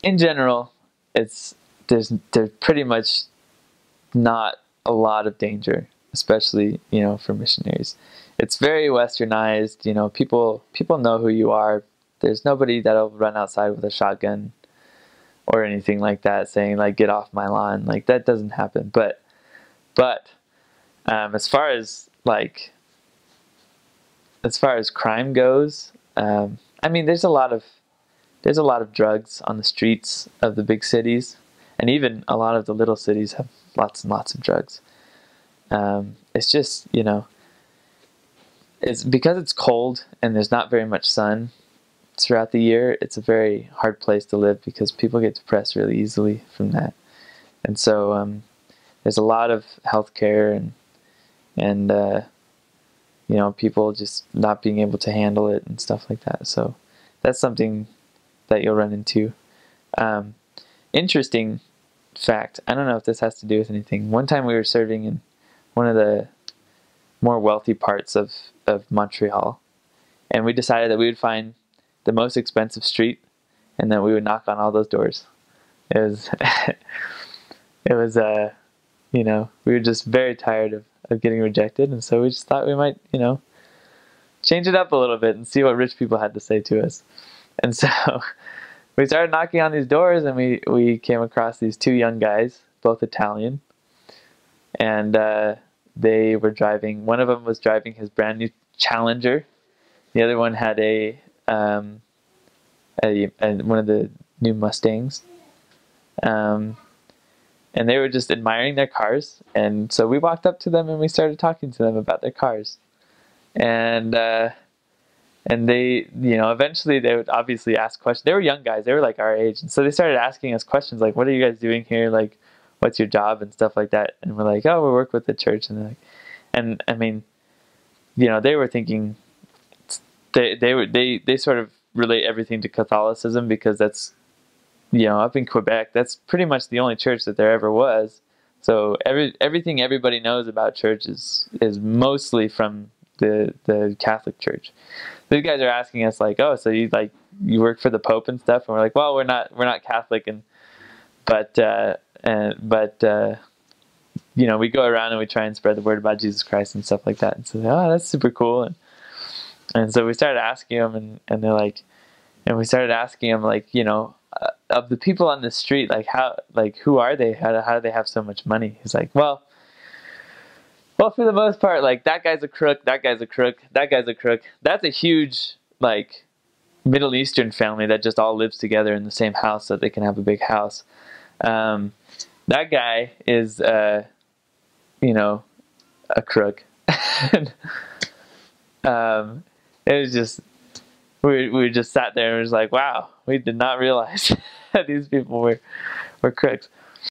in general, there's pretty much not a lot of danger, especially, for missionaries. It's very westernized, people know who you are. There's nobody that'll run outside with a shotgun or anything like that saying like, get off my lawn. Like, that doesn't happen. But as far as crime goes, I mean, there's a lot of drugs on the streets of the big cities, and even a lot of the little cities have lots and lots of drugs. It's just, it's because it's cold and there's not very much sun throughout the year. It's a very hard place to live because people get depressed really easily from that. And so there's a lot of healthcare and people just not being able to handle it and stuff like that. So that's something that you'll run into. Interesting fact, I don't know if this has to do with anything. One time we were serving in one of the more wealthy parts of Montreal, and we decided that we would find the most expensive street and then we would knock on all those doors. It was we were just very tired of getting rejected, and so we just thought we might change it up a little bit and see what rich people had to say to us. And so we started knocking on these doors, and we came across these two young guys, both Italian, and they were driving. One of them was driving his brand new Challenger. The other one had one of the new Mustangs. And they were just admiring their cars, and so we walked up to them and we started talking to them about their cars. And they, eventually they would obviously ask questions. They were young guys, they were like our age, and so they started asking us questions like, what are you guys doing here? Like, what's your job and stuff like that? And we're like, oh, we work with the church. And they're like, and I mean, they were thinking, they sort of relate everything to Catholicism because that's, up in Quebec, that's pretty much the only church that there ever was. So everything everybody knows about church is mostly from the Catholic Church. These guys are asking us like, oh, so you work for the Pope and stuff, and we're like, well, we're not Catholic, but we go around and we try and spread the word about Jesus Christ and stuff like that. And so, oh, that's super cool. And so we started asking them, and they're like, and we started asking them like, of the people on the street, who are they? How do they have so much money? He's like, well, for the most part, like, that guy's a crook, that guy's a crook, that guy's a crook. That's a huge, Middle Eastern family that just all lives together in the same house so they can have a big house. That guy is, a crook. It was just, we just sat there and was like, wow, we did not realize that these people were crooks.